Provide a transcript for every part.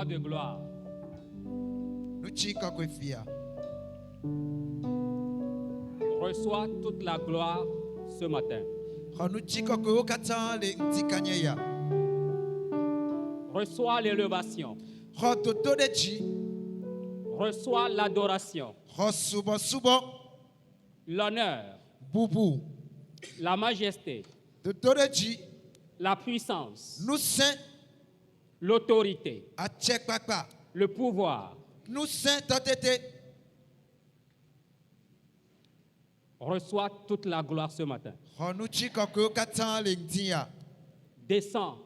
Roi de gloire, reçois toute la gloire ce matin. Reçois l'élévation. Reçois l'adoration, l'honneur, la majesté, la puissance, l'autorité, le pouvoir. Reçois toute la gloire ce matin. Descends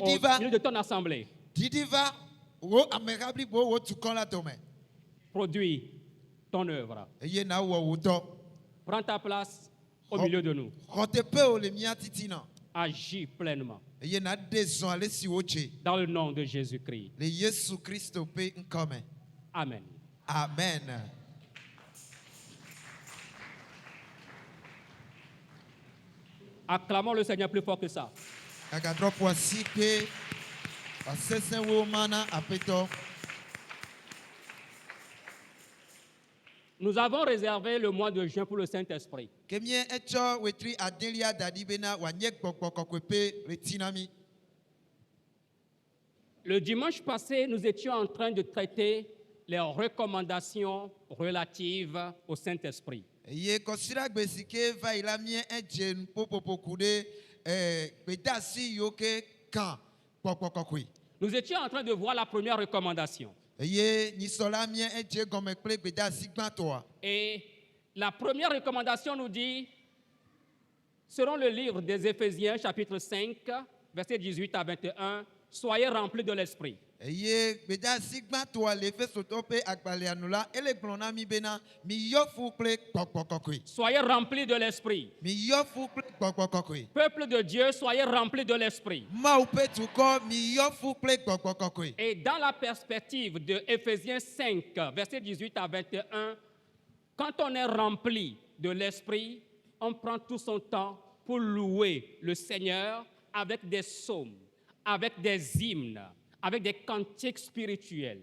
au milieu de ton assemblée. Produis ton œuvre. Prends ta place au milieu de nous. Agis pleinement. Dans le nom de Jésus-Christ. Amen. Amen. Acclamons le Seigneur plus fort que ça. Nous avons réservé le mois de juin pour le Saint-Esprit. Le dimanche passé, nous étions en train de traiter les recommandations relatives au Saint-Esprit. Nous étions en train de voir la première recommandation. Et la première recommandation nous dit, selon le livre des Éphésiens, chapitre 5, versets 18 à 21, soyez remplis de l'Esprit. Soyez remplis de l'Esprit. Peuple de Dieu, soyez remplis de l'Esprit. Et dans la perspective de Éphésiens 5, versets 18 à 21, quand on est rempli de l'Esprit, on prend tout son temps pour louer le Seigneur avec des psaumes, avec des hymnes, avec des cantiques spirituels.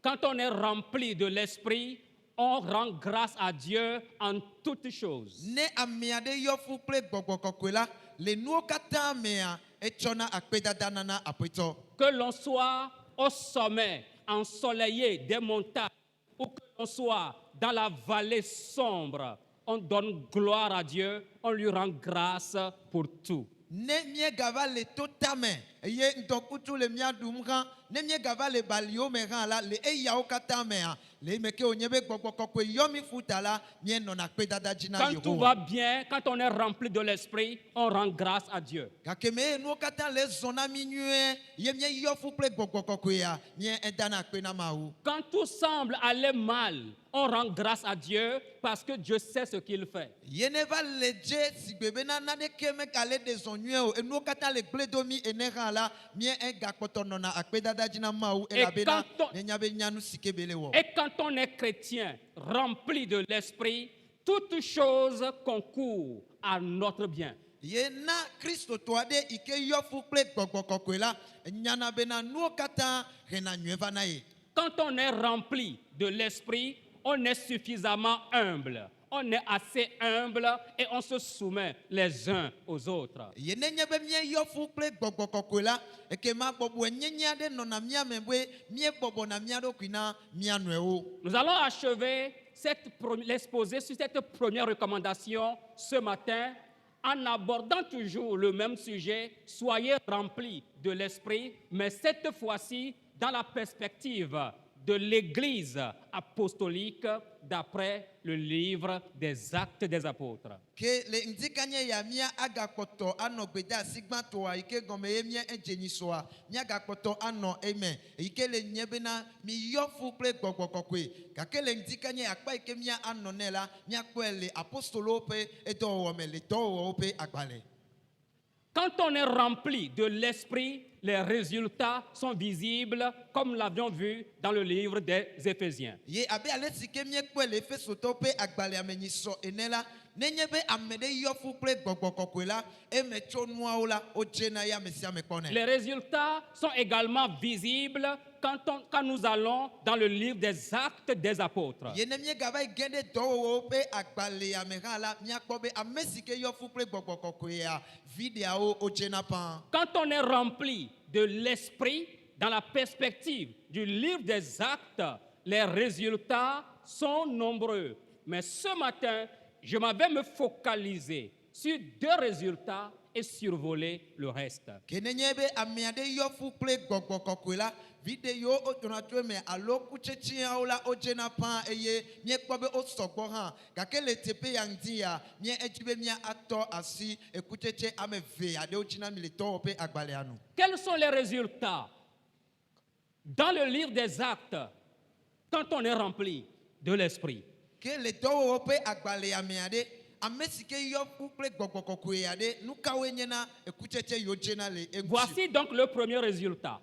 Quand on est rempli de l'Esprit, on rend grâce à Dieu en toutes choses. Que l'on soit au sommet ensoleillé des montagnes ou que l'on soit dans la vallée sombre, on donne gloire à Dieu, on lui rend grâce pour tout. Quand tout va bien, quand on est rempli de l'Esprit, on rend grâce à Dieu. Quand tout semble aller mal, on rend grâce à Dieu parce que Dieu sait ce qu'il fait. Et quand on est chrétien, rempli de l'Esprit, toute chose concourt à notre bien. Quand on est rempli de l'Esprit, on est suffisamment humble. On est assez humble et on se soumet les uns aux autres. Nous allons achever l'exposé sur cette première recommandation ce matin en abordant toujours le même sujet, soyez remplis de l'Esprit, mais cette fois-ci dans la perspective de l'Église apostolique d'après le livre des Actes des Apôtres. Quand on est rempli de l'esprit, les résultats sont visibles, comme nous l'avions vu dans le livre des Éphésiens. Les résultats sont également visibles quand nous allons dans le livre des Actes des Apôtres. Quand on est rempli de l'esprit, dans la perspective du livre des Actes, les résultats sont nombreux. Mais ce matin, je m'avais me focaliser sur 2 résultats et survoler le reste. Quels sont les résultats dans le livre des Actes quand on est rempli de l'esprit? Voici donc le premier résultat.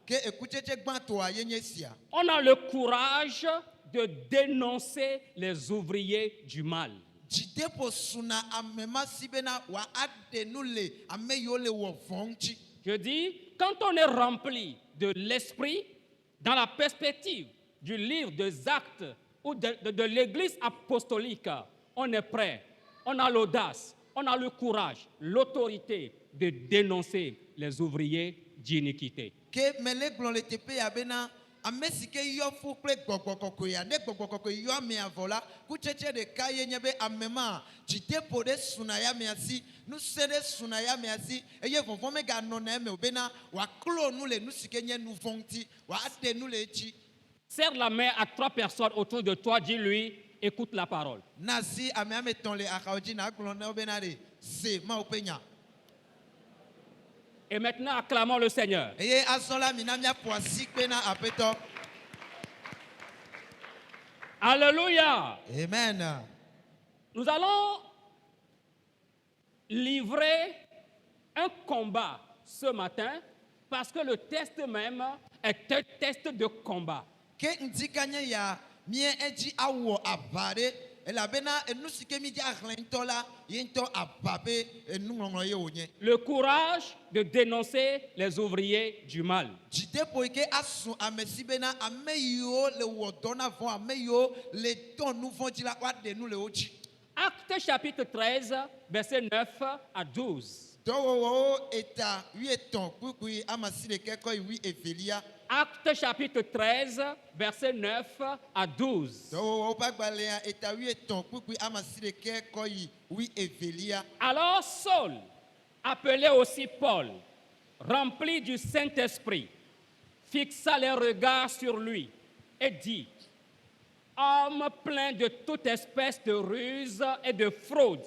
On a le courage de dénoncer les ouvriers du mal. Je dis, quand on est rempli de l'esprit, dans la perspective du livre des Actes ou de l'Église apostolique, on est prêt, on a l'audace, on a le courage, l'autorité de dénoncer les ouvriers d'iniquité. Serre la main à 3 personnes autour de toi, dis-lui, écoute la parole. Et maintenant, acclamons le Seigneur. Alléluia. Amen. Nous allons livrer un combat ce matin parce que le test même est un test de combat. Le courage de dénoncer les ouvriers du mal. Actes chapitre 13, verset 9 à 12. Actes chapitre 13, verset 9 à 12. Alors Saul, appelé aussi Paul, rempli du Saint-Esprit, fixa les regards sur lui et dit: homme plein de toute espèce de ruse et de fraude,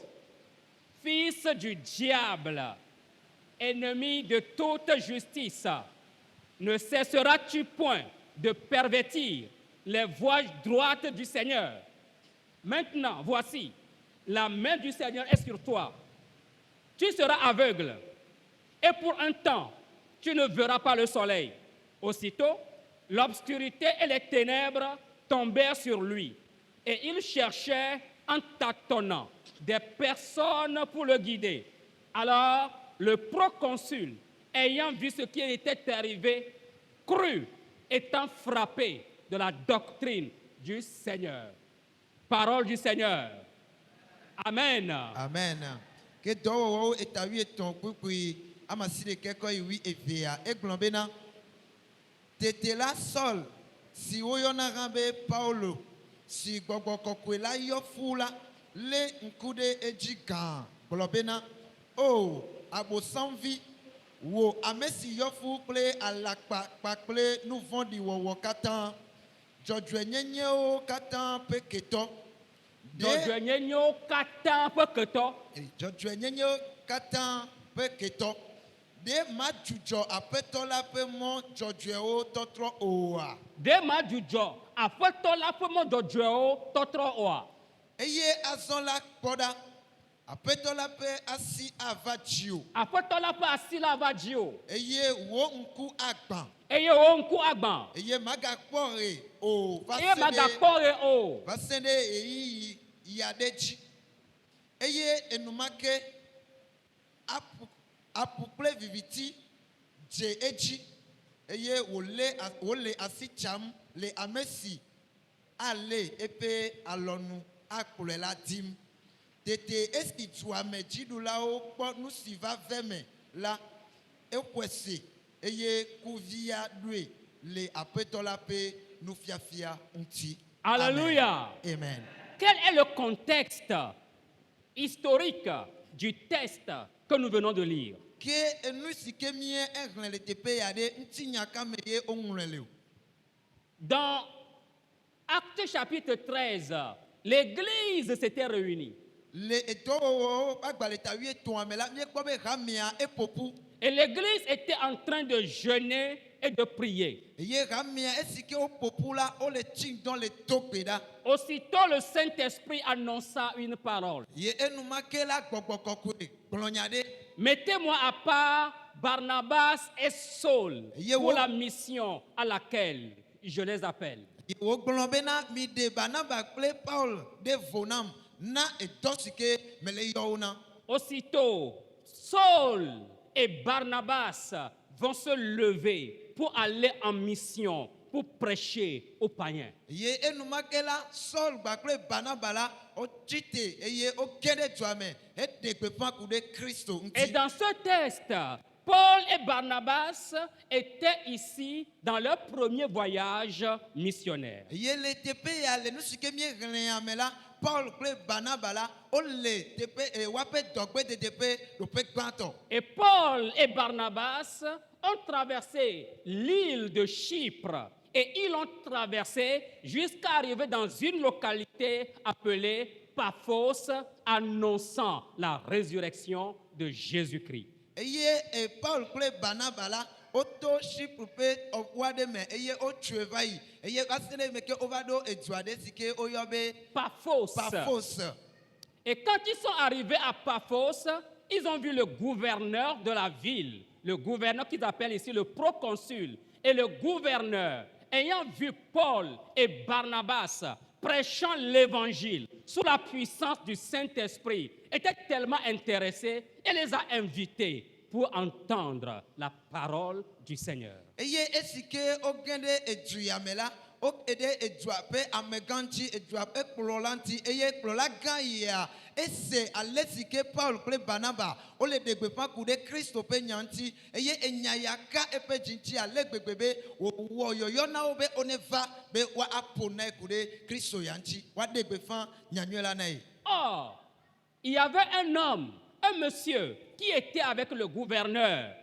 fils du diable, ennemi de toute justice, ne cesseras-tu point de pervertir les voies droites du Seigneur? Maintenant, voici, la main du Seigneur est sur toi. Tu seras aveugle, et pour un temps, tu ne verras pas le soleil. Aussitôt, l'obscurité et les ténèbres tombèrent sur lui, et il cherchait en tâtonnant des personnes pour le guider. Alors, le proconsul, ayant vu ce qui était arrivé, crut, étant frappé de la doctrine du Seigneur. Parole du Seigneur. Amen. Amen. Tetela Sol, si oyona rambe Paulo, si gogo kokwela yo fula, le nkude ejigan, globena, oh, abo sanvi, wo amesi yo fu ple alakpa ple nous vendi wo katan, jodwe nyenye o katan peketo. Jodwe nyenye o katan peketo. Jodwe nyenye o katan peketo. De majujo apetola pe mon jodweo totro oa. De majujo apetola pe mon jodweo totro oa. Eye azon la poda Apetɔ la ƒe asi ava dzio. Aƒetɔ la ƒe asi la va dziwò. Eye wo ŋku agbã. Eye wo ŋku agbã. Eye magakpɔ ɣe o. Eye magakpɔ ɣe o. Va se ɖe ɣeyiɣi yi aɖe dzi. Eye enumake apu kple viviti dze edzi. Eye wòle asi tsam le ame si ale eƒe alɔnu akplɔe la dim. Tete esi duame dziɖulawo kpɔ nu si va ve me la, eƒoe se eye kuvia ɖoe le aƒetɔ la ƒe nufiafia ŋuti. Alléluia. Amen. Quel est le contexte historique du texte que nous venons de lire? Ke enu si ke mie ehlẽ le teƒe ya ɖe ŋutinya kame ye woŋlɔe le o. Dans Actes chapitre 13, l'église s'était réunie. Le edɔwɔwɔ agbalẽta 13 me la míekpɔ be hamea eƒoƒu. Et l'église était en train de jeûner et de prier. Eye hamea esi ke woƒoƒu la wole tsi dɔm le togbe ɖa. Aussitôt le Saint-Esprit annonça une parole. Ye enumake la gbɔgbɔ kɔkɔe gblɔ nya ɖe. Mettez-moi à part Barnabas et Saul Ye pour wo- la mission à laquelle je les appelle. Wogblɔ bena mi ɖe Barnaba kple Paul ɖe vo nam na edɔ si ke mele yɔ wo na. Aussitôt, Saul et Barnabas vont se lever pour aller en mission, pour prêcher aux païens. Ye enumake la Saul kpakple Barnaba la wotsi te eye woke ɖe dua me heɖe gbeƒã ku ɖe Kristo Et ŋuti. dans ce texte, Paul et Barnabas étaient ici dans leur premier voyage missionnaire. Ye le teƒe ya le nu si ke míehlẽa me la Paul kple Barnaba la wole teƒe woaƒe dɔgbedede ƒe ɖoƒe gbãtɔ. Et Paul et Barnabas ont traversé l'île de Chypre et ils l'ont traversé jusqu'à arriver dans une localité appelée Paphos, annonçant la résurrection de Jésus-Christ. Eye Paul kple Barnaba la woto Chypre ƒe ɔƒu aɖe me eye wotsoe va yi eye va se ɖe me ke wova ɖo edu aɖe si ke woyɔ be Paphos. Paphos. Et quand ils sont arrivés à Paphos, ils ont vu le gouverneur de la ville, le gouverneur qu'ils appellent ici le proconsul. Et le gouverneur, ayant vu Paul et Barnabas prêchant l'évangile sous la puissance du Saint-Esprit, était tellement intéressé et les a invités pour entendre la parole du Seigneur. Eye esi ke woge ɖe edu ya me la woke ɖe edua ƒe amegã ŋuti edua ƒe kplɔla ŋuti eye kplɔla gã yia ese ale si ke Paul kple Barnaba wole ɖe gbeƒã ku ɖe Kristo ƒe nya ŋuti eye enya ya ka eƒe dzi ŋuti ale gbegbe be wòwɔ yɔyɔ na wo be woneva be woaƒo nae ku ɖe Kristo ya ŋuti woaɖe gbeƒã nyanyuie la na ye. Or, il y avait un homme, un monsieur, qui était avec le gouverneur.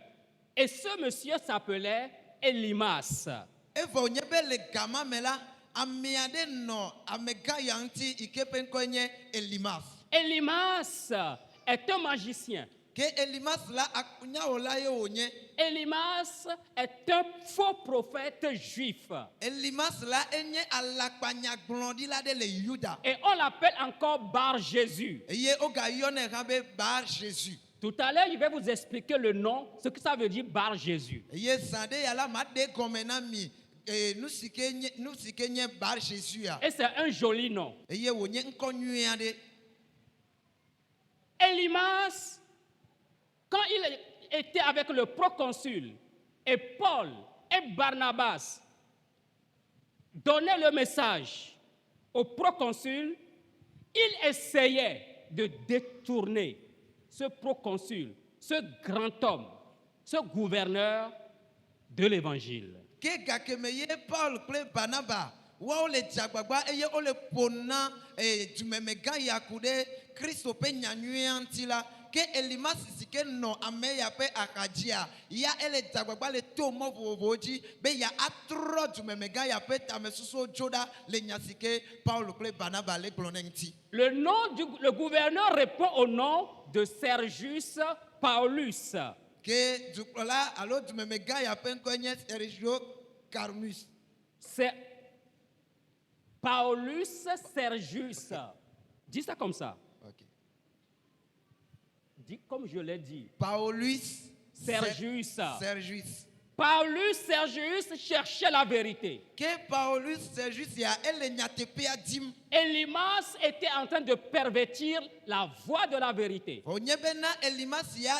Et ce monsieur s'appelait Elimas. Evɔ nye be le gama me la ame aɖe nɔ amegã ya ŋuti yi ke ƒe ŋkɔe nye Elimas. Elimas est un magicien. Ke Elimas la akunyawɔla ye wònye. Elimas est un faux prophète juif. Elimas la enye alakpanyagblɔɖila ɖe le Yuda. Et on l'appelle encore Bar Jésus. Eye wogayɔnɛ hã be Bar Jésus. Tout à l'heure, je vais vous expliquer le nom, ce que ça veut dire Bar Jésus. Eye zã ɖe ya la maɖe gɔme na mi nu si ke nye Bar Jésus ya. Et c'est un joli nom. Eye wònye ŋkɔ nyui aɖe. Elimas, quand il était avec le proconsul et Paul et Barnabas donnaient le message au proconsul, il essayait de détourner ce proconsul, ce grand homme, ce gouverneur de l'évangile. Ke gakeme ye Paul kple Barnaba woawo le dzagbagba eye wole ƒo na dumemegã ya ku ɖe Kristo ƒe nyanyuia ŋuti la ke Elimas si ke nɔ ame ya ƒe axadzia ya ele dzagbagba le to mɔ vovovowo dzi be ya atrɔ dumemegã ya ƒe tamesusuwo dzo ɖa le nya si ke Paul kple Barnaba le gblɔ ne ŋuti. Le gouverneur répond au nom de Sergius Paulus. Ke dukplɔla alo dumemegã ya ƒe ŋkɔe nye Sergio Carmus. C'est Paulus Sergius. Dis ça comme ça. Okay. comme je l'ai dit, Paulus Sergius. Sergius. Paulus Sergius cherchait la vérité. Que Paulus Sergius ya ele nyatepe adim. Elimas était en train de pervertir la voie de la vérité. Onyebena Elimas ya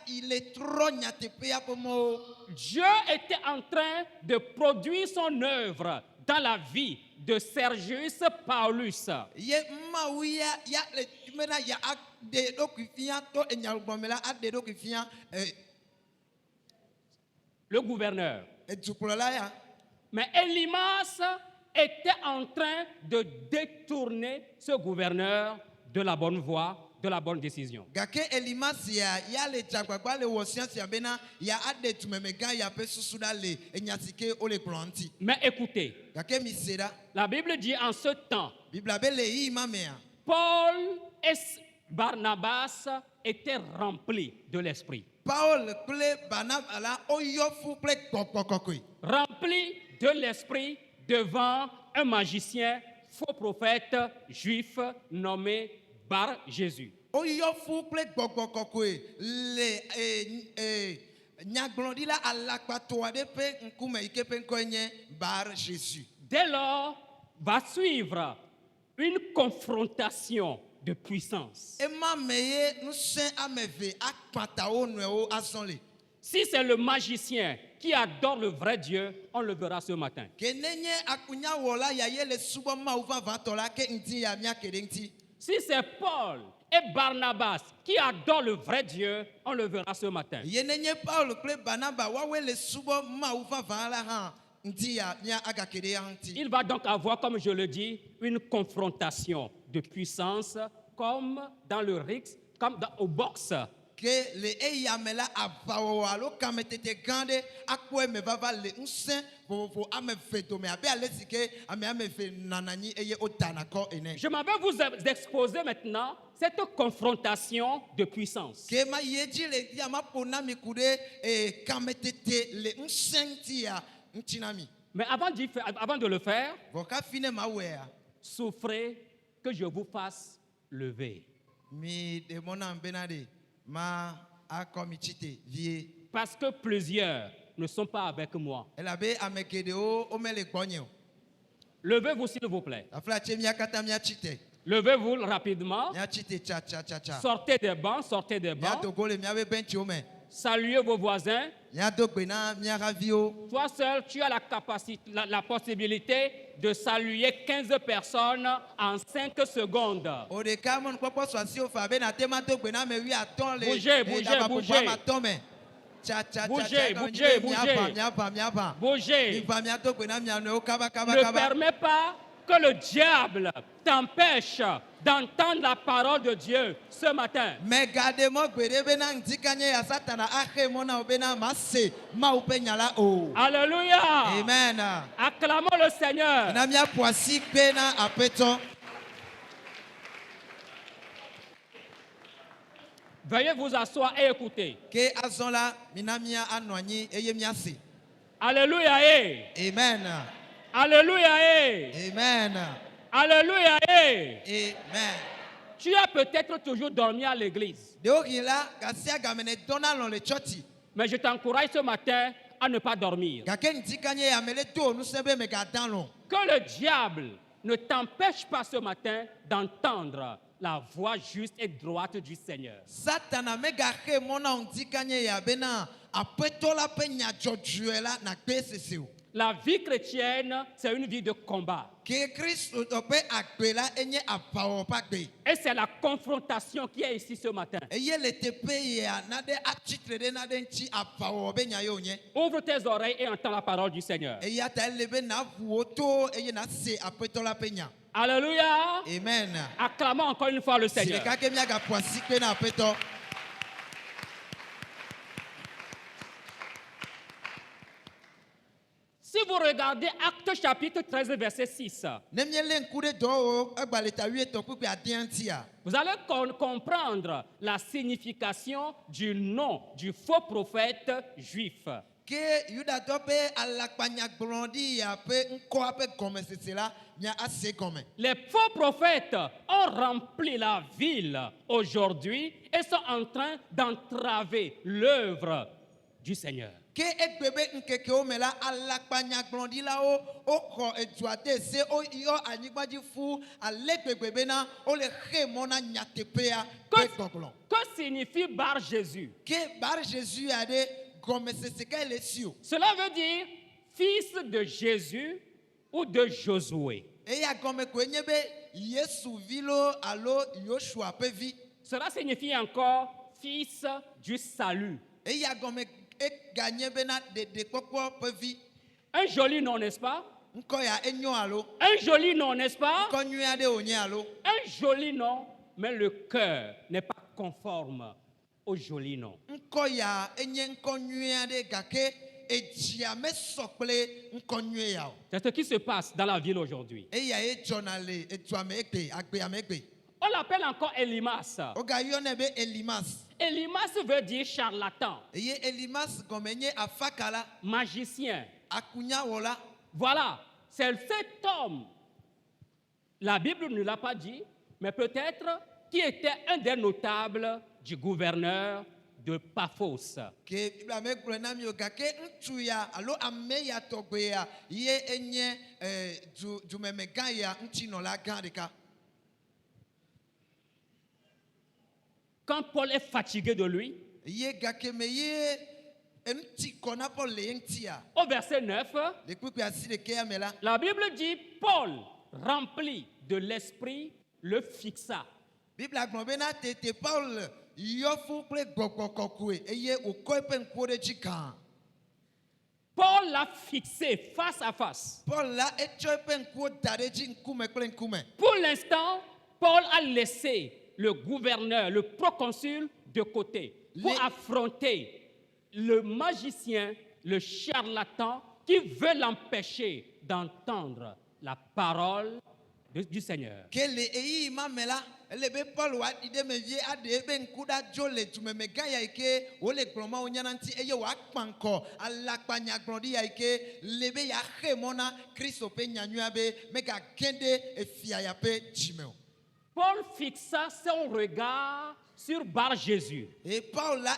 il est trop nyatepe ya pomo. Dieu était en train de produire son œuvre dans la vie de Sergius Paulus. Ye mawia ya le mena ya de dokufia to enyalgbomela ade dokufia Le gouverneur. etukulola ya. Mais Elimas était en train de détourner ce gouverneur de la bonne voie, de la bonne décision. Gake Elimas ya le jagbagba le wo science ya bena ya ade tumemega ya pe susuda le enyasike ole planti. Mais écoutez, Gake misera la Bible dit en ce temps, Bible abele yi mamea. Paul et Barnabas étaient remplis de l'esprit. Paul kple Barnabas la oyofu kple kokokokoi. Remplis de l'esprit devant un magicien, faux prophète juif nommé Bar Jésus. Oyofu kple kokokokoi le nyaglondila alakpatoa de pe nkume ike pe nkoenye Bar Jésus. Dès lors, va suivre une confrontation de puissance. Ema meye nuse ameve akpata onweo asonle. Si c'est le magicien qui adore le vrai Dieu, on le verra ce matin. Kenenye akunya wola ya ye le subo ma uva vatola ke nti ya mia kedenti. Si c'est Paul et Barnabas qui adorent le vrai Dieu, on le verra ce matin. Yenenye Paul kple Barnabas wawe le subo ma uva vala ha nti ya mia aga kede ya nti. Il va donc avoir, comme je le dis, une confrontation de puissance comme dans le ring, comme au boxe. Que le eyamela abawalo kametete gande akwe me baba le nsen vo ame feto me abe alesike ame fe nanani eye otanako ene. Je m'en vais vous exposer maintenant cette confrontation de puissance. Que ma yeji le yama pona mikude kametete le nsen tia ntinami. Mais avant de le faire, Voka fine ma wea. souffrez que je vous fasse lever. Mi de mona benade ma akomichite vie. Parce que plusieurs ne sont pas avec moi. Elabe amekedeo omele gbonyo. Levez-vous s'il vous plaît. Afla chemia kata mia chite. Levez-vous rapidement. Mia chite cha cha cha cha. Sortez des bancs, sortez des Mia bancs. togole mia be benchi ome. Saluez vos voisins. Mia dogbena mia ravio. Toi seul, tu as la capacité, la possibilité de saluer 15 personnes en 5 secondes. Odeka mon popo swasi ofa be na tema dogbena me wi aton le. Bougez. Cha cha cha. Bougez. Mia ba. Bougez. Mi va mia dogbena mia no kaba. Ne permets pas que le diable t'empêche d'entendre la parole de Dieu ce matin. Mais gardez-moi bena ndikanye ya satana ahe mona obena masse ma upenyala o. Alléluia. Amen. Acclamons le Seigneur. Na mia poisi bena apeto. Veuillez vous asseoir et écouter. Que azonla minamia anoigni eye miase. Alléluia. Amen. Alléluia. Amen. Alléluia. Amen. Tu as peut-être toujours dormi à l'église. Deogila gasia gamene donalon le choti. Mais je t'encourage ce matin à ne pas dormir. Gaken dikanye amele to nous sebe me gadalon. Que le diable ne t'empêche pas ce matin d'entendre la voix juste et droite du Seigneur. Satana me gahe mona ndikanye ya bena apetola penya jojuela na peseseu. La vie chrétienne, c'est une vie de combat. Que Christ ope akbela enye apawo pakbe. Et c'est la confrontation qui est ici ce matin. Eye le tepe ya nade atitre de nade nchi apawo benya yo nye. Ouvre tes oreilles et entends la parole du Seigneur. Eye ta lebe na vuoto eye na se apetola penya. Alléluia. Amen. Acclamons encore une fois le Seigneur. Sile kake miaga poisi pe na apeto. Si vous regardez Actes chapitre 13, verset 6, vous allez comprendre la signification du nom du faux prophète juif que yuda tope alakpanya glondi ya pe nko ape comme c'est là nya assez comme. Les faux prophètes ont rempli la ville aujourd'hui et sont en train d'entraver l'œuvre du Seigneur. Que ekbebe nkeke o mela alakpanya glondi la o ko etuate se o yo anigbaji fu alekbebe na o le khemona nyatepea pe goglon. Que signifie Bar Jésus? Que Bar Jésus a de comme c'est qu'elle est sûr. Cela veut dire fils de Jésus ou de Josué. Et ya comme kwenyebe Yesu vilo alo Yoshua pevi. Cela signifie encore fils du salut. Et ya comme gagné bena de kokwo pevi. Un joli nom, n'est-ce pas? Nko ya enyo alo. Un joli nom, n'est-ce pas? Nko nyua de onye alo. Un joli nom, mais le cœur n'est pas conforme au joli nom. Nko ya enye nko nyua de gake ejiame sokle nko nyua ya. C'est ce qui se passe dans la ville aujourd'hui. Et ya e journalé etuame ekpe agbe amekpe. On l'appelle encore Elimas. Oga yonebe Elimas. Elimas veut dire charlatan. Eye Elimas gomenye afakala Magicien. akunya wola. Voilà, c'est cet homme. La Bible ne l'a pas dit, mais peut-être qui était un des notables du gouverneur de Paphos. Que Bible me prenam yo gake ntuya alo ameya togbeya ye enye du memega ya ntino la gandeka. Quand Paul est fatigué de lui, au verset 9, la Bible dit Paul, rempli de l'esprit, le fixa. Paul l'a fixé face à face. Pour l'instant, Paul a laissé le gouverneur, le proconsul de côté pour affronter le magicien, le charlatan qui veut l'empêcher d'entendre la parole du Seigneur. Paul fixa son regard sur Bar Jésus. Et Paul là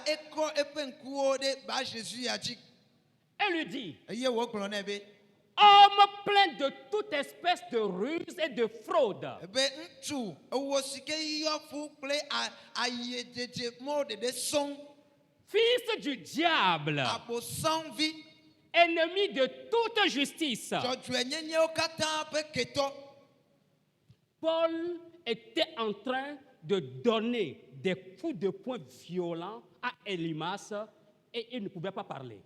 Bar Jésus a dit. Et lui dit, homme plein de toute espèce de ruse et de fraude. Fils du diable, ennemi de toute justice. Paul était en train de donner des coups de poing violents à Elimas et il ne pouvait pas parler.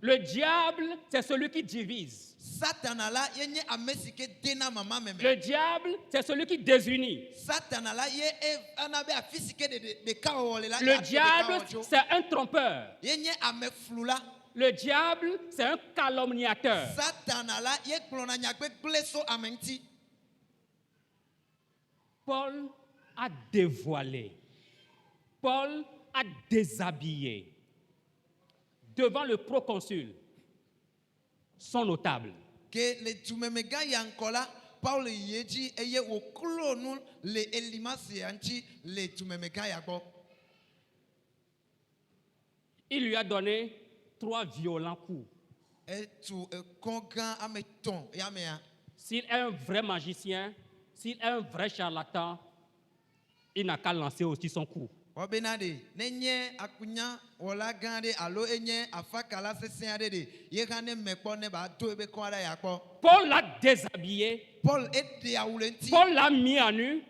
Le diable, c'est celui qui divise. Le diable, c'est celui qui désunit. Le diable, c'est un trompeur. Le diable, c'est un calomniateur. Paul a dévoilé, Paul a déshabillé devant le proconsul son notable. Il lui a donné 3 violents coups. S'il est un vrai magicien, s'il est un vrai charlatan, il n'a qu'à lancer aussi son coup. Paul l'a déshabillé. Paul l'a mis à nu.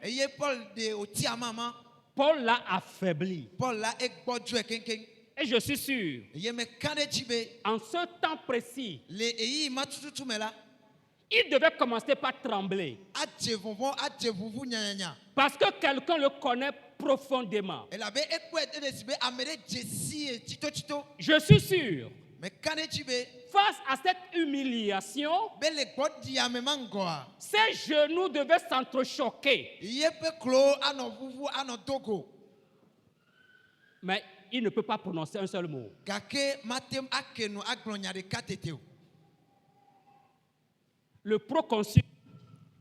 Paul l'a affaibli. Et je suis sûr, en ce temps précis, il devait commencer par trembler. Parce que quelqu'un le connaît profondément. Je suis sûr Mais kanetsi be face à cette humiliation, be le gbɔ dia me ma ŋgɔa. ses genoux devaient s'entrechoquer. Yeƒe klo anɔ ʋuʋu anɔ dogo. Mais il ne peut pas prononcer un seul mot. Gake matem ake nu agblɔ nya ɖeka tete o. Le proconsul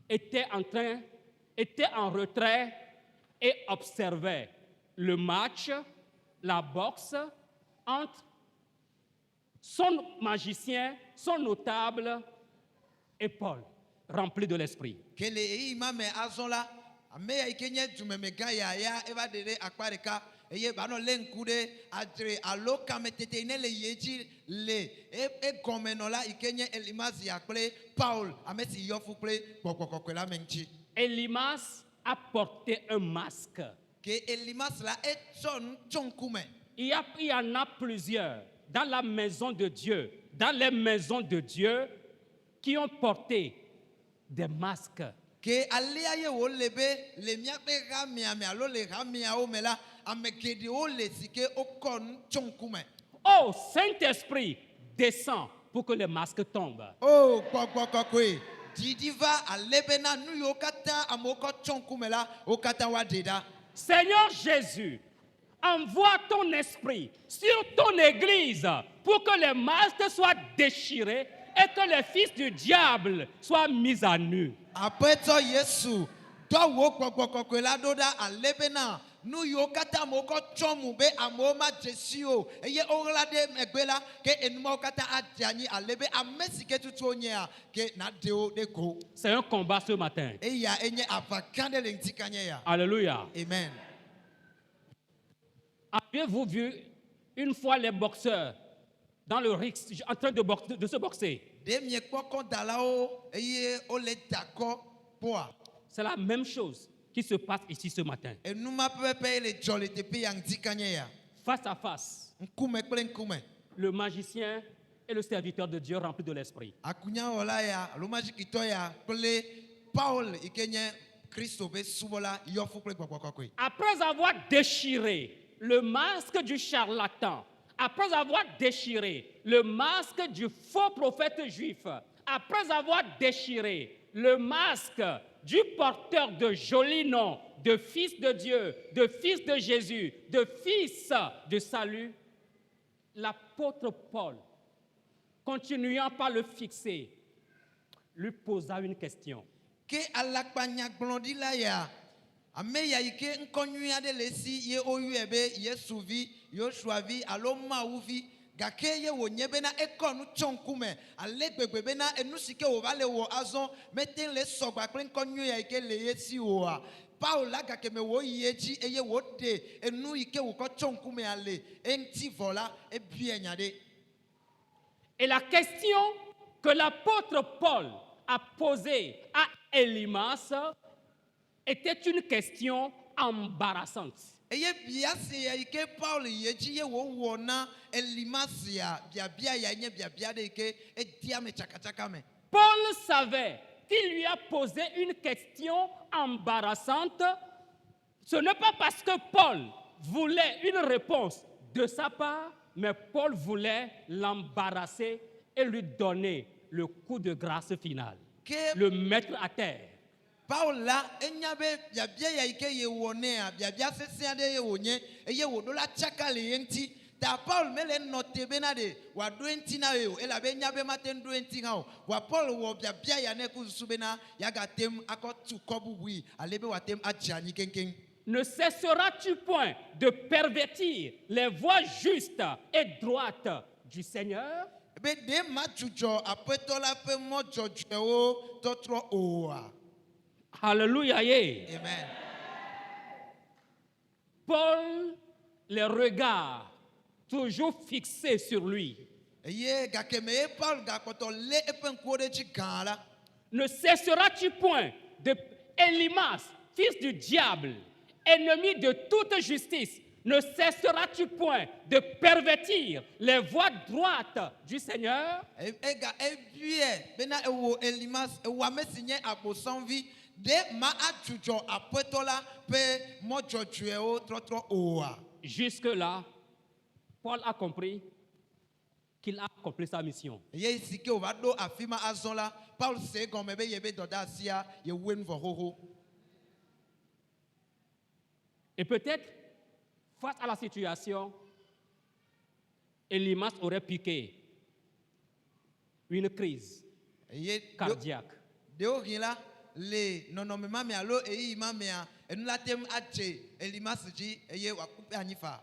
était en retrait et observait le match, la boxe entre son magicien, son notable et Paul, rempli de l'esprit. Kele eyi ma me azɔ la, ame ya yi ke nye dumemegã ya eva ɖe ɖe akpa ɖeka eye banɔ lé ŋku ɖe adzre alo kametete yi ne le ye dzi le egɔmenɔla yi ke nye Elimazia kple Paul ame si yɔ fu kple gbɔgbɔ kɔkɔe la me ŋuti. Elimas a porté un masque. Ke Elimas la etsɔ nu tsɔ ŋkume. Il y en a plusieurs dans la maison de Dieu, dans les maisons de Dieu, qui ont porté des masques. Ke alea ye wo le be le miaƒe hamia me alo le hamiawo me la ame geɖewo le si ke wokɔ nu tsɔ ŋkume. Oh, Saint-Esprit, descends pour que les masques tombent. Oh, gbɔgbɔ kɔkɔe didi va ale be na nu yiwo katã amewo kɔ tsɔ ŋkume la wo katã woaɖe ɖa. Seigneur Jésus, envoie ton esprit sur ton église pour que les masques soient déchirés et que les fils du diable soient mis à nu. Aƒetɔ Yesu dɔ wo gbɔgbɔ kɔkɔe la ɖo ɖa ale be na nu yiwo katã amewo kɔ tsɔ mu be amewo ma dze si o eye woɣla ɖe megbe la ke enumawo katã adze anyi ale be ame si ke tutu wonyea ke naɖe wo ɖe go. C'est un combat ce matin. Eya enye aʋa gã ɖe le ŋuti kanye ya. Alléluia. Amen. Avez-vous vu une fois les boxeurs dans le ring en train de se boxer? Ɖe miekpɔ kɔdalawo eye wole dakɔ kpɔa. C'est la même chose qui se passe ici ce matin. Enuma pɛpɛpɛ le dzɔ le teƒe ya ŋuti kanye ya. Face à face, Ŋkume kple ŋkume. le magicien et le serviteur de Dieu rempli de l'esprit. Akunyawɔla ya alo mazikitɔ ya kple Paul yi ke nye Kristo ƒe subɔla yɔ fu kple gbɔgbɔ kɔkɔe. Après avoir déchiré le masque du charlatan, après avoir déchiré le masque du faux prophète juif, après avoir déchiré le masque du porteur de jolis noms, de fils de Dieu, de fils de Jésus, de fils de salut, l'apôtre Paul, continuant par le fixer, lui posa une question. Ke alakpanyagblɔɖila ya ame ya yi ke ŋkɔ nyui aɖe le esi ye woyɔe be Yesuvi, Yosuavi alo Mawuvi gake ye wònye bena ekɔ nu tsɔ ŋkume ale gbegbe bena enu si ke wòva le wɔ azɔ mete le sɔgba kple ŋkɔ nyui ya yi ke le ye si oa. Paul la gake me wòyi edzi eye wòɖe enu yi ke wòkɔ tsɔ ŋkumea le eŋuti vɔ la ebia nya ɖe. Et la question que l'apôtre Paul a posée à Elimas était une question embarrassante. Eye bia se ya yi ke Paul yi edzi ye wòwɔ na Elimasia biabia ya nye biabia ɖe yi ke edia me tsakatsaka me. Paul savait qu'il lui a posé une question embarrassante. Ce n'est pas parce que Paul voulait une réponse de sa part, mais Paul voulait l'embarrasser et lui donner le coup de grâce final, le mettre à terre. Paul la enya be biabia ya yi ke ye wɔ nea biabia sese aɖe ye wònye eye wòɖo la tsaka le ye ŋuti. Ta Paul mele nɔ te bena ɖe wòaɖo eŋuti na ye o elabe enya be mate ŋu ɖo eŋuti hã o. Wa Paul wɔ biabia ya ne ku susu bena yagate ŋu akɔ tu kɔ bubui ale be wòate ŋu adze anyi keŋkeŋ. Ne cesseras-tu point de pervertir les voies justes et droites du Seigneur? Be ɖe ma dzudzɔ aƒetɔ la ƒe mɔ dzɔdzɔewo tɔtrɔ oa. Alléluia. Amen. Paul, les regards toujours fixés sur lui. Eye gake me ye Paul gakpɔtɔ lé eƒe ŋkuwo ɖe dzi gã la. Ne cesseras-tu point de Elimas, fils du diable, ennemi de toute justice, ne cesseras-tu point de pervertir les voies droites du Seigneur? Ega ebie bena ewo Elimas ewo ame si nye abosɔnvi ɖe ma adzudzɔ aƒetɔ la ƒe mɔ dzɔdzɔewo trɔtrɔ oa. Jusque-là, Paul a compris qu'il a accompli sa mission. Ye ici que on va do afima azonla. Paul sait qu'on me be yebe dodasia ye wen vohoho. Et peut-être, face à la situation, Elimas aurait piqué une crise cardiaque. Deo gila le nonomema me alo e ima mea enu latem ache Elimas ji eye wakupe anifa.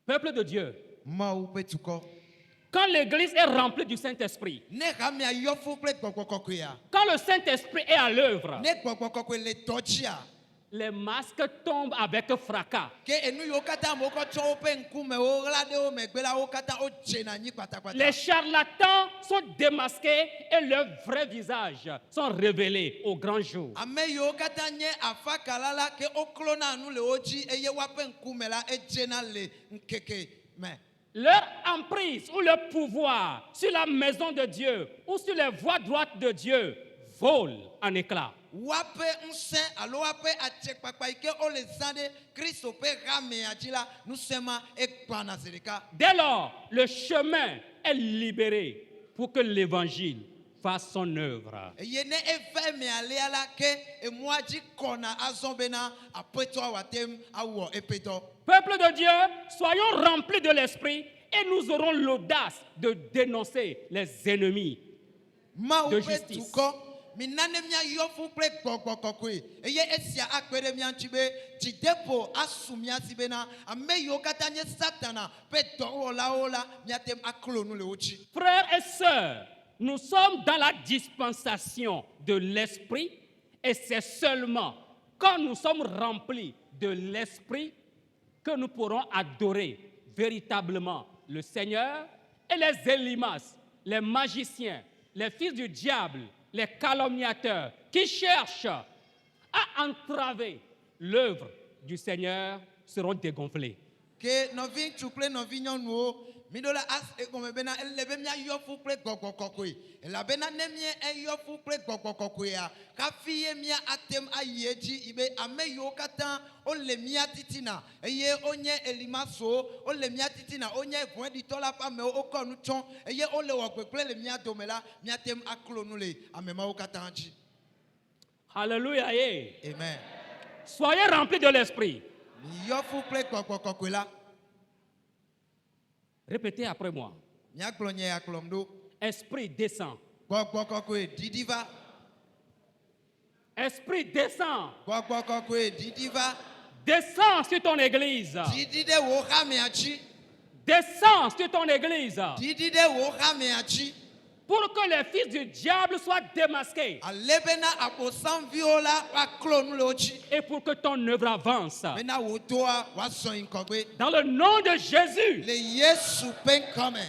Peuple de Dieu, Ma ou petuko. quand l'église est remplie du Saint-Esprit, Ne ramia yo fu ple kokokokuya. quand le Saint-Esprit est à l'œuvre, Ne kokokokwe le tochia. les masques tombent avec fracas. Ke enu yo kata moko cho pe nkume o glade o megbela o kata o chena nyi kwata kwata. Les charlatans sont démasqués et leurs vrais visages sont révélés au grand jour. Ame yo kata nye afa kalala ke o klona nu le oji eye wa pe nkume la e chena le nkeke me. Leur emprise ou leur pouvoir sur la maison de Dieu ou sur les voies droites de Dieu vole en éclats. Wape nse alo wape achekpakpa ike o le zande Kristo pe rame ajila nous sema ekpana zereka. Dès lors, le chemin est libéré pour que l'évangile fasse son œuvre. Ye ne eve me ale ala ke e moaji kona azombena apeto awatem awo epeto. Peuple de Dieu, soyons remplis de l'esprit et nous aurons l'audace de dénoncer les ennemis Ma de upe justice. tuko minane mia yofu ple kokokokwe eye esia akwere mia nchibe jidepo asumia sibena ame yo katanye satana pe to ola miatem aklonu le ochi. Frères et sœurs, nous sommes dans la dispensation de l'esprit et c'est seulement quand nous sommes remplis de l'esprit que nous pourrons adorer véritablement le Seigneur. Et les Élimas, les magiciens, les fils du diable, les calomniateurs qui cherchent à entraver l'œuvre du Seigneur seront dégonflés. Ke novi chuple novi nyonu midola as e ko mebena elebe mia yofu ple kokokokwe la bena nemie e yofu ple kokokokwe ya ka fiye mia atem ayeji ibe ame yo katan o le mia titina eye onye elimaso o le mia titina onye evon di tola pa me o konu chon eye o le wogbeple le mia domela mia tem aklonu le amema o katan chi. Alléluia. Amen. Soyez remplis de l'esprit. Yofu ple kokokokwe la Répétez après moi. mia klonye aklomdo Esprit descend. kokokokwe didiva. Esprit descend. Kokokokwe didiva. Descends sur ton église. Didide wo hameachi. Descends sur ton église. Didide wo hameachi. Pour que les fils du diable soient démasqués. Alebena aposan viola wa klonu lochi. Et pour que ton œuvre avance. Mena wo toa wa son inkogwe. Dans le nom de Jésus. Le Yesu pen come.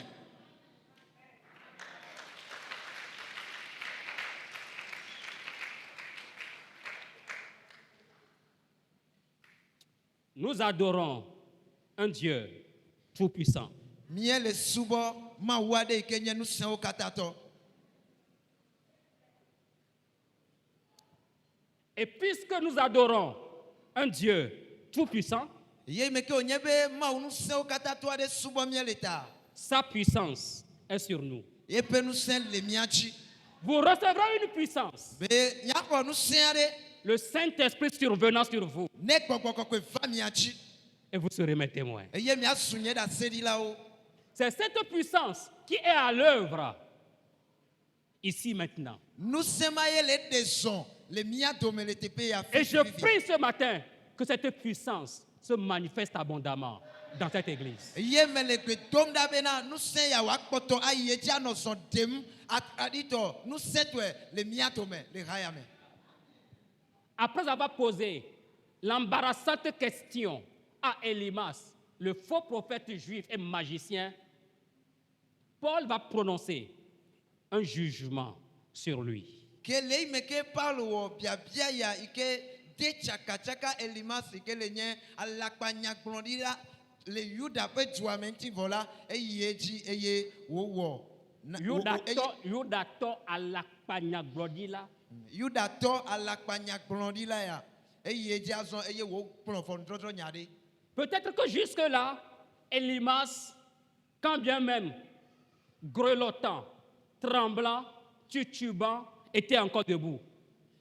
Nous adorons un Dieu tout-puissant. Mie le subo ma wade kenye nu sen o katato. Et puisque nous adorons un Dieu tout-puissant, Ye meke onyebe ma unu sen o katato ade subo mie leta. sa puissance est sur nous. Ye pe nu sen le miachi. Vous recevrez une puissance. Be nyako nu sen ade Le Saint-Esprit survenant sur vous. ne kokokokwe va miachi. Et vous serez mes témoins. Eye mia sunye da sedi la o. C'est cette puissance qui est à l'œuvre ici maintenant. Nous sommes les déshons, les miens domele tepe ya. Et je prie ce matin que cette puissance se manifeste abondamment dans cette église. Yemele que tom da bena nous sommes ya wakpoto ayeja no son dem atadito nous setwe les miens domele les rayame. Après avoir posé l'embarrassante question à Elimas, le faux prophète juif et magicien, Paul va prononcer un jugement sur lui. Que les meke parle wo bia bia ya ike de chaka Elimas ke le nye alakpanya glondira le Yuda pe juamenti vola eyeji eye wo. Yuda to alakpanya glodila. Yuda to alakpanya glondila ya eyeji azon eye wo plon fondro nyade. Peut-être que jusque-là, Elimas quand bien même grelottant, tremblant, titubant, était encore debout.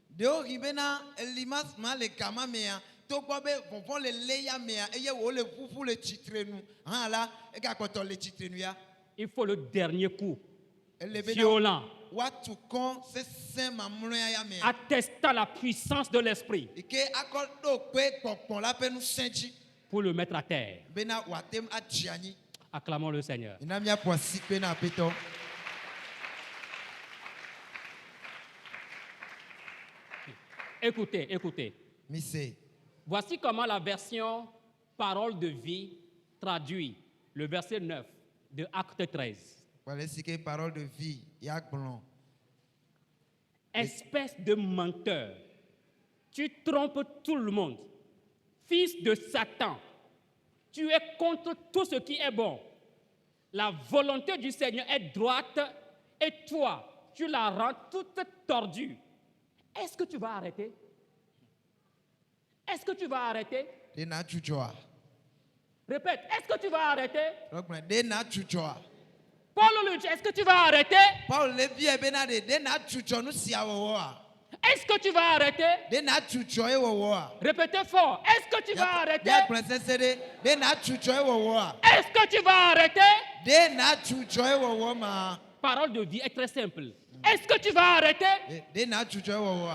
Deo ribena Elimas ma le kama mea to gbo be vonvon le leya mea eye wo le fufu le titrenu han la e ga koto le titrenu ya Il faut le dernier coup elebena violent, watu kon se sen mamro ya mea attestant la puissance de l'esprit ike akol do pe popon la pe nu senchi pour le mettre à terre. bena watem ajiani Acclamons le Seigneur. ina mia po sikpe na peto Écoutez, écoutez. mise Voici comment la version Parole de vie traduit le verset 9 de Acte 13. wale sike parole de vie ya glon Espèce de menteur, tu trompes tout le monde. Fils de Satan, tu es contre tout ce qui est bon. La volonté du Seigneur est droite et toi, tu la rends toute tordue. Est-ce que tu vas arrêter? Est-ce que tu vas arrêter? de na chuchoa Répète, est-ce que tu vas arrêter? donc de na chuchoa Paul lui dit, est-ce que tu vas arrêter? Paul le vie bena de na chucho nu sia wo Est-ce que tu vas arrêter? de na chucho e wo Répétez fort, est-ce que tu vas arrêter? ya princesse de na chucho e wo Est-ce que tu vas arrêter? de na chucho e wo ma Parole de vie est très simple. Est-ce que tu vas arrêter? de na chucho e wo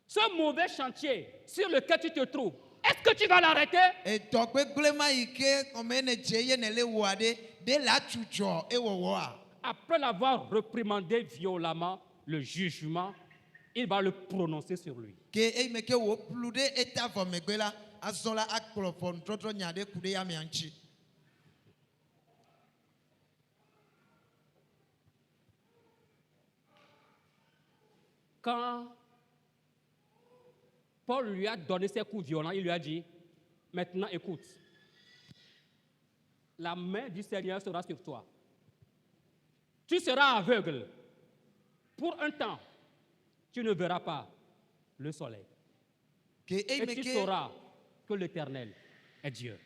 Ce mauvais chantier sur lequel tu te trouves, est-ce que tu vas l'arrêter? e to pe glema ike omene jeye ne le wo ade de la chucho e wo Après l'avoir reprimandé violemment, le jugement, il va le prononcer sur lui. ke e me ke wo plude eta vo megbela azola akrofon trotro nyade kude ya mianchi Quand Paul lui a donné ses coups violents, il lui a dit, maintenant écoute, la main du Seigneur sera sur toi. Tu seras aveugle. Pour un temps, tu ne verras pas le soleil. ke e Et me tu ke sauras que l'Éternel est Dieu.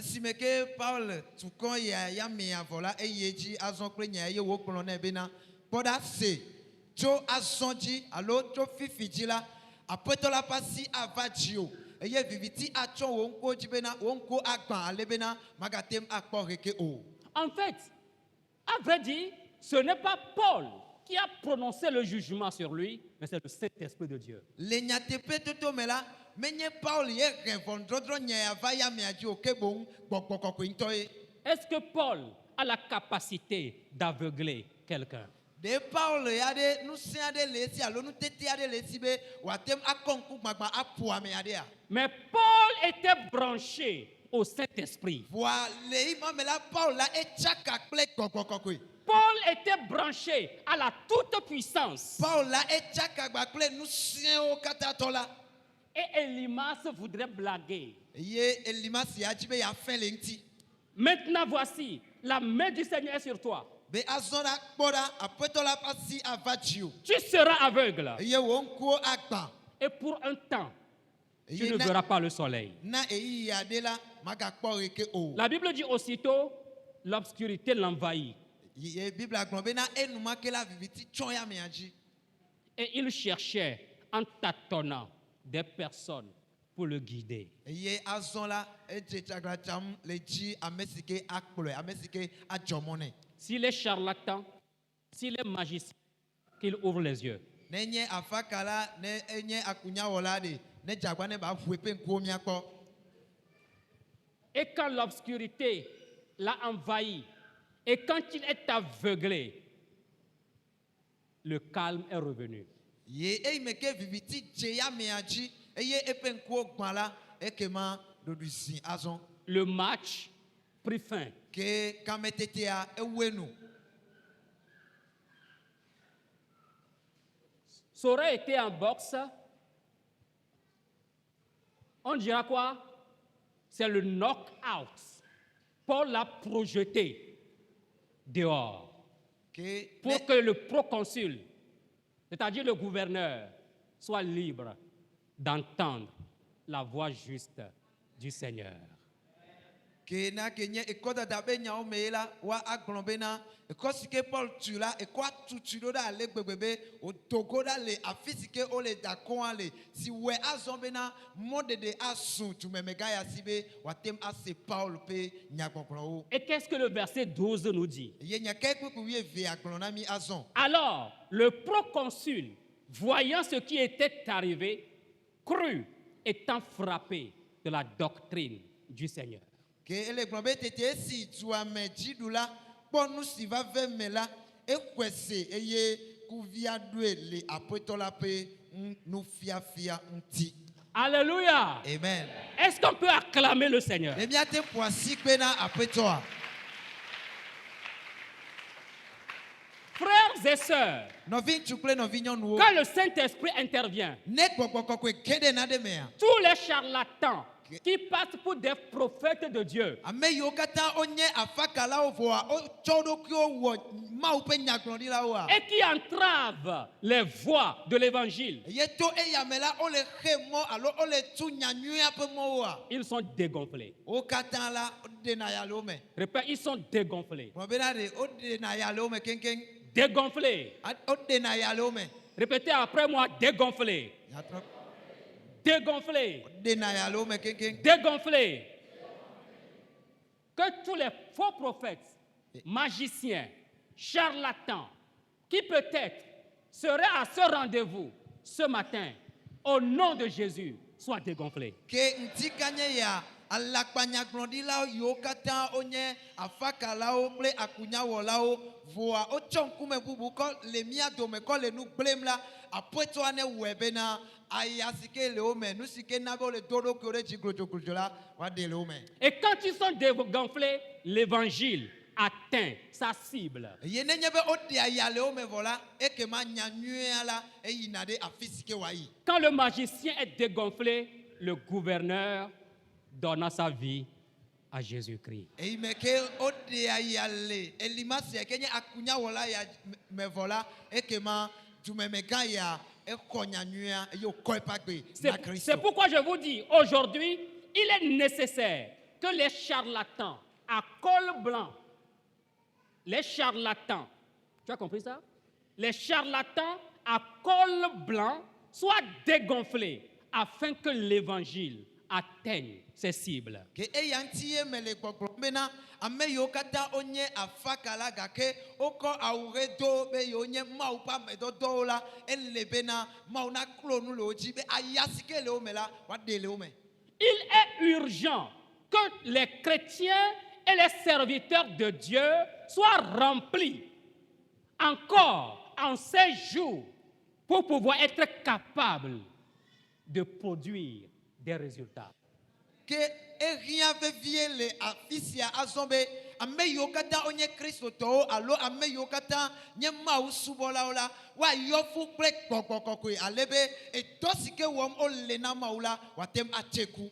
si me ke Paul tukon ya me avola e yeji azon kle nya ye wo kpon na bena poda se jo azonji alo jo fifiji la apetola pasi avajio eye viviti achon wo nko jibena wo nko agban alebena magatem akpo reke o En fait, à vrai dire, ce n'est pas Paul qui a prononcé le jugement sur lui, mais c'est le Saint-Esprit de Dieu. le nyatepe toto mela menye Paul ye revondrodro nya ya va ya me aji okebon gbogbogbogbo ntoye Est-ce que Paul a la capacité d'aveugler quelqu'un? de Paul ya de nu sia de lesi alo nu tete ya de lesi be watem akonku gbagba apu ame ya de a Mais Paul était branché au Saint-Esprit. Voilà, là, Paul là est chaka kple kokokokoi. Paul était branché à la toute-puissance. Paul là est chaka kple nous sien o katatola. Et Elimas voudrait blaguer. Ye Elimas ya jibe ya fin lenti. Maintenant voici, la main du Seigneur est sur toi. Be azona kpoda apetola pasi avachio. Tu seras aveugle. Ye wonko akpa. Et pour un temps, tu ne verras pas le soleil. Na eyi ya de la maga kporeke o. La Bible dit aussitôt, l'obscurité l'envahit. Ye Bible aglombe na enuma ke la viviti chon ya meaji. Et il cherchait en tâtonnant des personnes pour le guider. Ye azonla eje chakra cham leji amesike akplo amesike ajomone. S'il est charlatan, s'il est magicien, qu'il ouvre les yeux. Nenye afakala ne enye akunya wolade ne jagwa ne ba fuepe nko miako. Et quand l'obscurité l'a envahi, et quand il est aveuglé, le calme est revenu. Ye e meke viviti jeya meaji eye epe nko gbala ekema dodusi azon Le match prit fin. ke kametetea ewenu. Ça aurait été en boxe. On dira quoi? C'est le knock-out. Paul l'a projeté dehors pour que le proconsul, c'est-à-dire le gouverneur, soit libre d'entendre la voix juste du Seigneur. ke na ke nye ekoda da be nya o me la wa agbon be na ekosike Paul tu la ekwa tutu do da le gbegbebe o togo da le afisike o le da kon ale si we azon be na monde de asun tu me mega ya sibe watem ase Paul pe nya gbongbon o. Et qu'est-ce que le verset 12 nous dit? Ye nya ke ku wie ve agbon na mi azon. Alors, le proconsul, voyant ce qui était arrivé, crut, étant frappé de la doctrine du Seigneur. Ke ele gbon be tete si tu ameji dula ponu si va ve me la ekwese eye ku via due le apotola pe nu fia nti. Alléluia. Amen. Est-ce qu'on peut acclamer le Seigneur? Le miate poisi pena apetoa. Frères et sœurs, Novin chukle novinyo nuo. quand le Saint-Esprit intervient, Nek bokokwe kede na de mea. tous les charlatans qui passent pour des prophètes de Dieu, Ame yo kata onye afakala ovoa o chodo kyo wo ma upe nyaglon la oa. et qui entravent les voies de l'évangile, Yeto e yamela o le khemo alo o le tu nyanyu ape mo oa. ils sont dégonflés. O kata la de na ya lo me. Répète, ils sont dégonflés. Mo bena de o de na ya lo me kenken. Dégonflés. O de na ya lo me. Répétez après moi, dégonflés. Ya trop. Dégonflés. De na ya lo me kenken. Dégonflés. Que tous les faux prophètes, magiciens, charlatans, qui peut-être seraient à ce rendez-vous ce matin, au nom de Jésus, soient dégonflés. Ke ntikanye ya alakpanya glondi lao yo kata onye afaka lao ple akunya wo lao voa o chonkume bubu ko le mia do me ko le nu blem la apoeto ane webena ayasike le ome nu sike na bo le dodo ko re jiglojo la wa de le ome. Et quand ils sont dégonflés, l'évangile atteint sa cible. Ye ne nyebe o de aya le ome vola e ke ma nyanyu ala e yinade afisike wa yi. Quand le magicien est dégonflé, le gouverneur donna sa vie à Jésus-Christ. E me ke o de aya le elimasi e kenye akunya wola ya me vola e ke ma tu me mega ya e konyanyua e yo ko epagbe na Christ. C'est pourquoi je vous dis, aujourd'hui, il est nécessaire que les charlatans à col blanc, les charlatans, tu as compris ça? Les charlatans à col blanc soient dégonflés afin que l'évangile atteigne ses cibles. Ke e yantie me le gbogbo mena ame yo kata onye afakala gake oko aure do be yo nye mau pa me do do la ele bena mau na klonu lo ji be ayasike le o me la wa de le o me. Il est urgent que les chrétiens et les serviteurs de Dieu soient remplis encore en ces jours pour pouvoir être capables de produire des résultats. Que e rien ve vie le afisia azombe ame yo kata onye Kristo to alo ame yo kata nye mau subola ola wa yo fu plek kokokokwe alebe e tosike wom o le na maula watem acheku.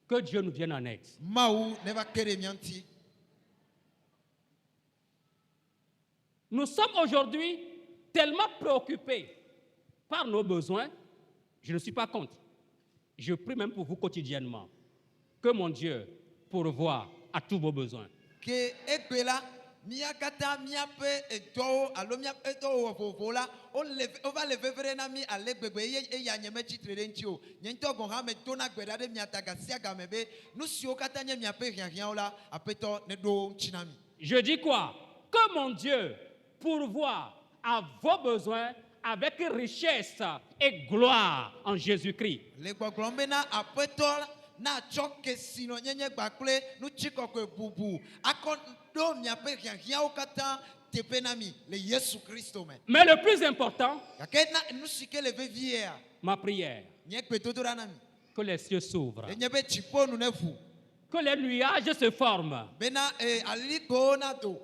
Que Dieu nous vienne en aide. Mau neva kere mianti. Nous sommes aujourd'hui tellement préoccupés par nos besoins, je ne suis pas contre. Je prie même pour vous quotidiennement. Que mon Dieu pourvoie à tous vos besoins. Que ekwela mia kata mia pe eto alo mia eto vovola on va lever vrai na mi alegbegbe e ya nyeme chitre nti o nyento gon ha me tona gbeda de mia taga sia ga mebe nu si o kata nye mia pe rien ola apeto ne do chinami. Je dis quoi? Que mon Dieu pourvoie à vos besoins avec richesse et gloire en Jésus-Christ. Le gbogbombe na apeto na choke sino nyenye gbakle nu chikokwe bubu akon do mia pe rien o kata tepenami le Yesu Kristo me. Mais le plus important, Yake na nu sike le vivier ma prière, nye petodora nami. que les cieux s'ouvrent, Nyebe chipo nu nefu. que les nuages se forment, Bena aliko na do.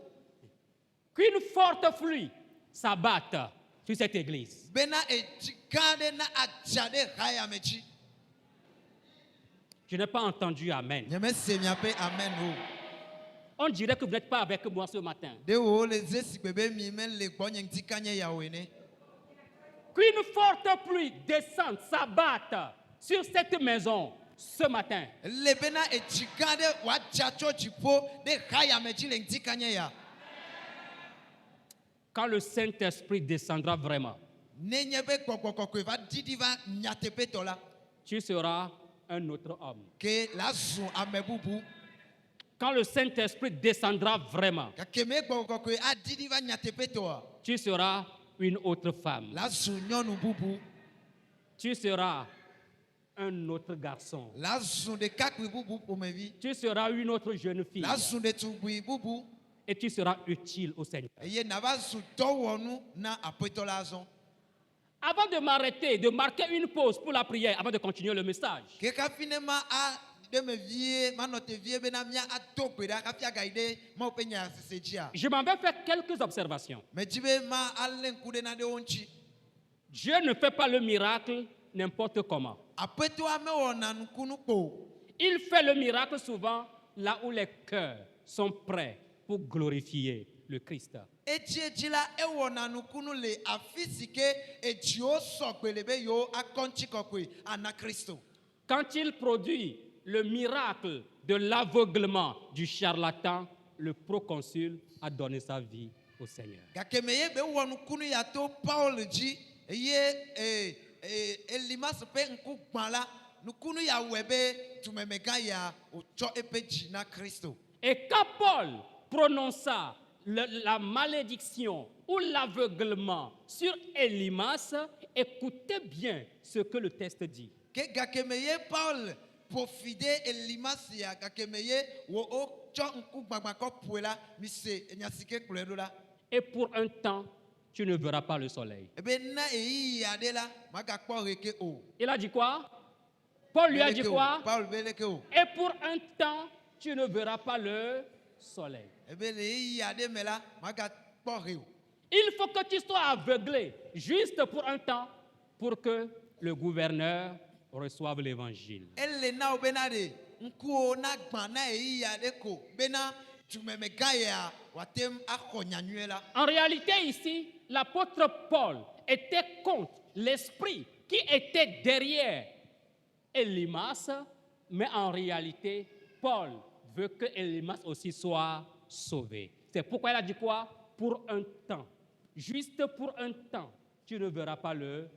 qu'une forte pluie s'abatte sur cette église. Bena chikade na ajade haya mechi. Je n'ai pas entendu Amen. Nyeme se miape amen o. On dirait que vous n'êtes pas avec moi ce matin. De o le zesi bebe mi men le gbonye ntikanye ya wene. Qu'une forte pluie descende, s'abatte sur cette maison, ce matin, lebena ejigade wa jacho jipo de kaya meji le ndikanye ya. quand le Saint-Esprit descendra vraiment, Nenyebe kokokokwe va didiva nyatepe tola tu seras un autre homme. ke la zu amebubu Quand le Saint-Esprit descendra vraiment, kakeme kokokokwe a didiva nyatepe toa tu seras une autre femme. la zu nyonu bubu Tu seras un autre garçon. la zu de kakwi bubu pomevi Tu seras une autre jeune fille. la zu de tugui bubu Et tu seras utile au Seigneur. eye na va zu towonu na apetola zon Avant de m'arrêter, de marquer une pause pour la prière, avant de continuer le message, ke kafinema a de me vie manote vie bena mia atopera kafia gaide ma openya sesejia je m'en vais faire quelques observations. me jibe ma allen kude na de onchi Dieu ne fait pas le miracle n'importe comment. apeto ame wona nkunu po Il fait le miracle souvent là où les cœurs sont prêts pour glorifier le Christ. echiechila ewona nkunu le afisike echio sokwelebe yo akonchi kokwe ana Kristo Quand il produit le miracle de l'aveuglement du charlatan, le proconsul a donné sa vie au Seigneur. gakemeye be wonu kunu ya to Paul ji ye Elimas pe nku gbala nkunu ya webe tumemega ya ocho epeji na Kristo. Et quand Paul prononça la malédiction ou l'aveuglement sur Élimas, écoutez bien ce que le texte dit. Ke gakemeye Paul profide Elimas ya gakemeye wo ocho nku gbagbako puela mise enyasike kuledola. Et pour un temps, tu ne verras pas le soleil. Ebe na eyi ya de la magakpo reke o. Il a dit quoi? Paul lui a dit Beleke o, quoi? Paul beleke o. Et pour un temps, tu ne verras pas le soleil. Ebe le eyi ya de mela magakpo re o. Il faut que tu sois aveuglé, juste pour un temps, pour que le gouverneur reçoive l'évangile. Elle na obena de nku na gba na eyi ya de ko bena tumemega ya watem akonyanyuela. En réalité, ici, l'apôtre Paul était contre l'esprit qui était derrière Élimas, mais en réalité, Paul veut que Élimas aussi soit sauvé. C'est pourquoi il a dit quoi? Pour un temps. Juste pour un temps, tu ne verras pas le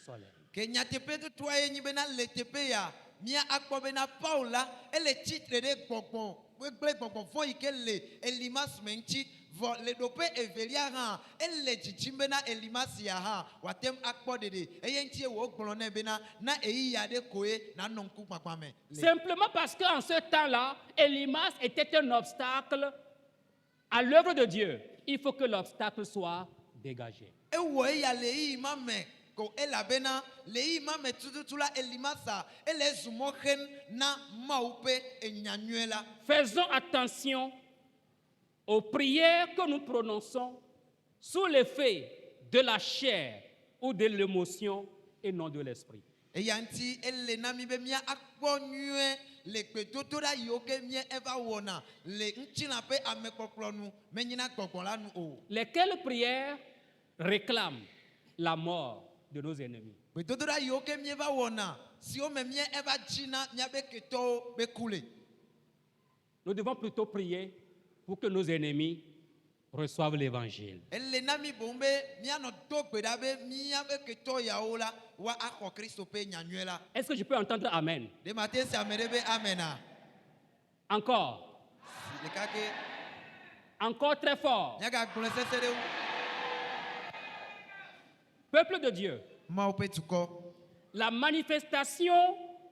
soleil. Ke nyatepe to toa yenyi bena le tepe ya mia akpo bena Paula ele titre de gbogbo gbe gbogbo fo ike le Elimas menchi vo le dope evelia ha ele jijimbena Elimas ya ha watem akpo dede eyentie wo gbolo na bena na eyi ya de koe na nonku papame. Simplement parce qu'en ce temps-là, Élimas était un obstacle à l'œuvre de Dieu. Il faut que l'obstacle soit dégagé. Ewo ya le yi mame ko elabena le yi mame tututula Elimasa ele zumochen na maupe enyanyuela. Faisons attention aux prières que nous prononçons sous l'effet de la chair ou de l'émotion et non de l'esprit. Eyanti ele nami be mia akponyue le kpetotora yoke mia eva wona le nchina pe amekpoklonu menyina gbogbola nu o. Lesquelles prières réclament la mort de nos ennemis? Kpetotora yoke mia eva wona si o me mia eva china mia be keto be kule. Nous devons plutôt prier pour que nos ennemis reçoivent l'évangile. Ele nami bombe mia no to gbedabe mia be keto yaola wa akọ Kristo pe nyanyuela. Est-ce que je peux entendre Amen? De matin c'est amerebe amena. Encore. Si le kake Encore très fort. nyaga glonse sere u. Peuple de Dieu, Ma ope tuko. la manifestation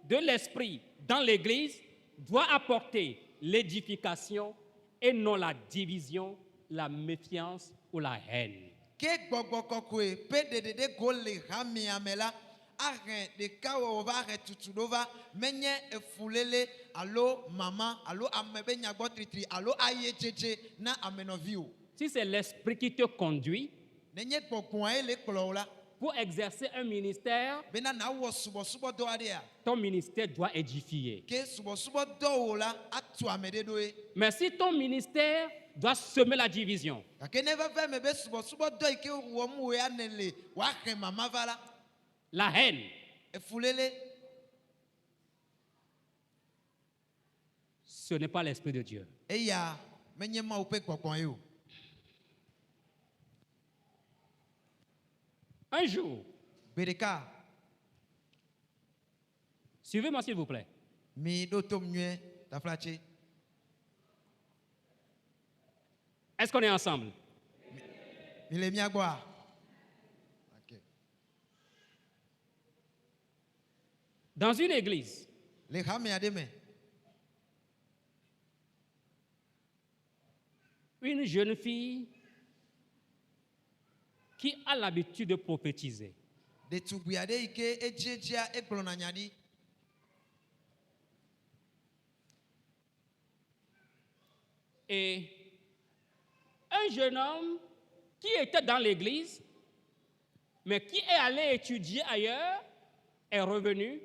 de l'esprit dans l'Église doit apporter l'édification et non la division, la méfiance ou la haine. Ke gbogbo kokwe pe de gole rami amela arren de kawo va retutudova menye efulele allo mama allo amebe nyagbo tritri allo ayejeje na amenoviu Si c'est l'esprit qui te conduit nenye gbogbo ele klola pour exercer un ministère, bena na wo subo do adea ton ministère doit édifier. ke subo do la atu amede doe Mais si ton ministère doit semer la division, ka neva ve mebe subo do ike wo mu we anele wa ren mama vala la haine, efulele ce n'est pas l'Esprit de Dieu. Eya menye ma upe kokon yo. Un jour, Bereka suivez-moi s'il vous plaît. mi do tom nue ta flache. Est-ce qu'on est ensemble? Mi le mia gwa. OK. Dans une église, Le khame ademe. une jeune fille qui a l'habitude de prophétiser. De tugbiade ike ejejia eglona nyadi. Et un jeune homme qui était dans l'église, mais qui est allé étudier ailleurs, est revenu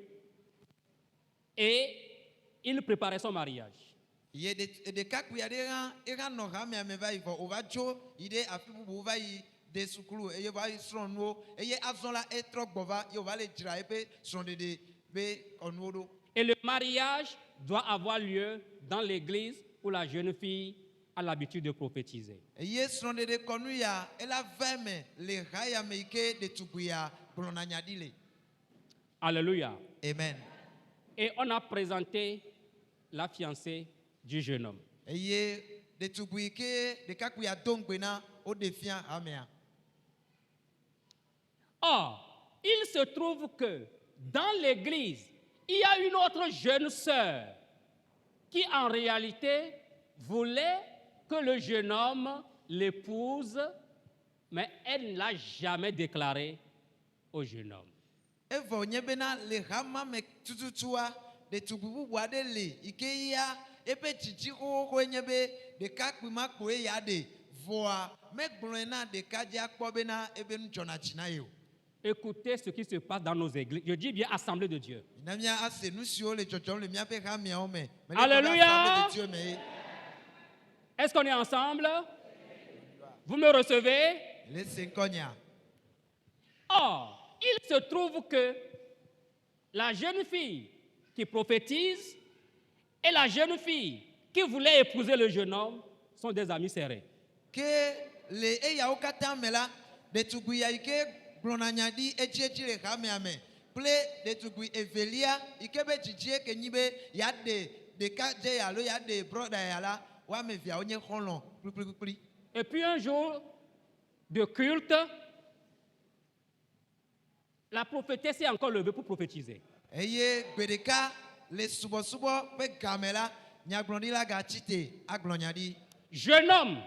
et il préparait son mariage. Ye de kakbiade ran era no khame ameva ivo ovajo ide afibu vai de sukulu eye vai sronwo eye azonla etro gbova yo va le dira epe sondede be onwodo. Et le mariage doit avoir lieu dans l'église où la jeune fille a l'habitude de prophétiser. Eye sondede konu ya ela veme le raya meike de tuguya glona nyadile. Alléluia. Amen. Et on a présenté la fiancée du jeune homme. Eye de tuguike de kakuya dongbena o defia amea. Or, il se trouve que dans l'église, il y a une autre jeune sœur qui en réalité voulait que le jeune homme l'épouse, mais elle ne l'a jamais déclaré au jeune homme. Evo nyebena le rama me tututua de tugubu wade le ike ya epe chichi ko nyebe de kakwi makwe ya de voa me glona de kadia kpobena ebe nchona china yo. Écoutez ce qui se passe dans nos églises. Je dis bien assemblée de Dieu. Namia ase nusio le chochon le miape ramia ome. Alléluia. De Dieu me. Est-ce qu'on est ensemble? Vous me recevez? Le senkonya. Or, il se trouve que la jeune fille qui prophétise et la jeune fille qui voulait épouser le jeune homme sont des amis serrés. Que le eya okata mela de tuguya ike glonanya di echechi le ramia me. Ple de tugui evelia ike be chichi ke nyibe ya de kaje ya lo ya de brother ya la wa me via onye khonlon pli. Et puis un jour de culte, la prophétesse s'est encore levée pour prophétiser. Eye gbedeka le subo pe gamela nyagloni la ga chite aglonyadi. Jeune homme,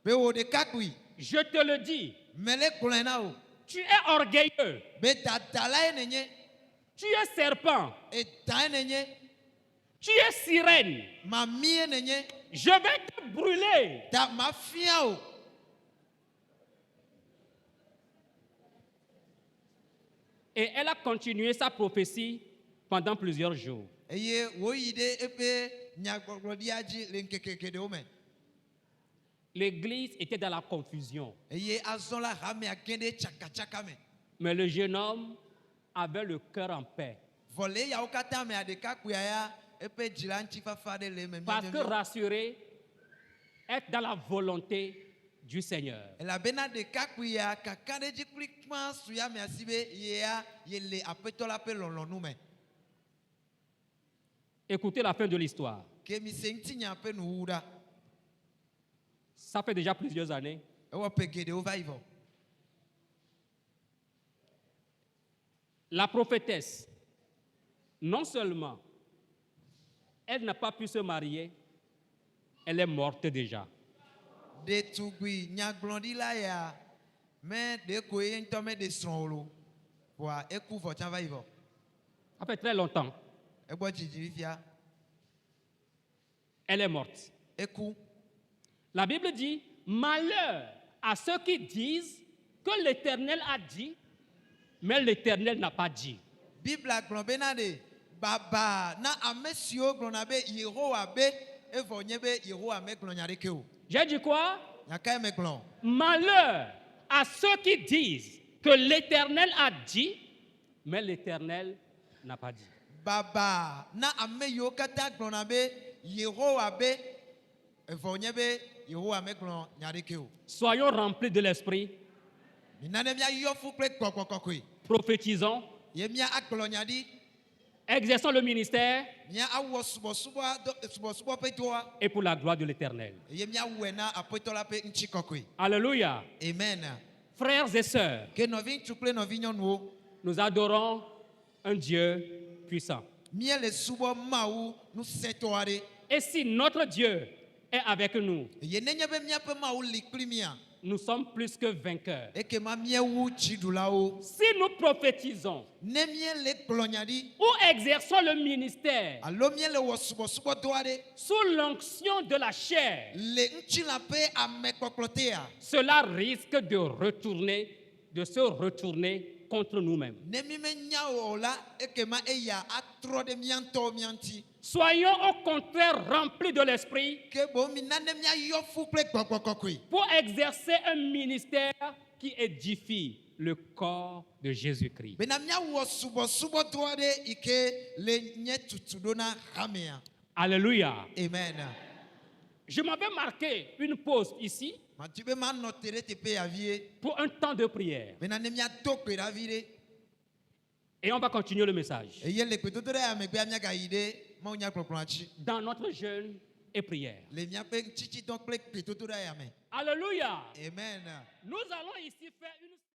Be o de kakui je te le dis, mele glona o. tu es orgueilleux, Be dadala enenye tu es serpent, e ta enenye tu es sirène. ma mi enenye Je vais te brûler. ta mafia o. Et elle a continué sa prophétie pendant plusieurs jours. Eye wo yide epe nyaglodi aji le nkekeke de ome. L'église était dans la confusion. Eye azonla rame akende chaka me. Mais le jeune homme avait le cœur en paix. Volé ya okata me adeka kuyaya epe jilanchi fafa de le me. Parce que rassuré, être dans la volonté du Seigneur. La bena de kakuya kakade jiklikma suya me asibe yea yele apetola pe lonlonu me. Écoutez la fin de l'histoire. Ke mi senti nya pe nuuda. Ça fait déjà plusieurs années. Ewo pegede over ivo. La prophétesse, non seulement elle n'a pas pu se marier, elle est morte déjà. De tugui nyaglondi la ya me de koye ntome de sonolo. Wa eku vo chava ivo. Ça fait très longtemps. Ebo jijifia Elle est morte. eku. La Bible dit, malheur à ceux qui disent que l'Éternel a dit, mais l'Éternel n'a pas dit. Bible globena de baba na amesio glonabe Yehowa be evo nyebe Yehowa me glonyare ke o. J'ai dit quoi? Nyaka me glon. Malheur à ceux qui disent que l'Éternel a dit, mais l'Éternel n'a pas dit. Baba na ameyo kata glonabe Yehowa be evonye be Yehowa me glon nyareke o. Soyons remplis de l'esprit, Minane mia yofu kple kokokokoi. prophétisons, Ye mia aglon nyadi. exerçons le ministère Mia awo subo pe toa. et pour la gloire de l'Éternel. Ye mia wena apotola pe nchi kokoi. Alléluia. Amen. Frères et sœurs, Que novi tukle novi nyonu. nous adorons un Dieu puissant. Mia le subo maou nous setoare. Et si notre Dieu est avec nous, Ye nenye be mia pe maou likli mia. nous sommes plus que vainqueurs. Et que ma mia wu chidulao. Si nous prophétisons Ne mia le glonyadi. ou exerçons le ministère Alo mia le wo subo doare. sous l'onction de la chair, Le nchi la pe ame koklotea. cela risque de se retourner contre nous-mêmes. Ne mi me nya o la et que ma eya atro de mianto mianti. Soyons au contraire remplis de l'esprit Que bo mi nane mia yo fu ple kokokokoi. pour exercer un ministère qui édifie le corps de Jésus-Christ. Bena mia wo subo doare ike le nye tutudona hamea. Alléluia. Amen. Je m'avais marqué une pause ici Ma tu be ma notere te pe avie. pour un temps de prière. Bena ne mia tokwe la vire. Et on va continuer le message Et ye le petotore ame be amia gaide. Ma unya kloklanchi. dans notre jeûne et prière. Le mia pe chichi donc ple petotore ame. Alléluia. Amen. Nous allons ici faire une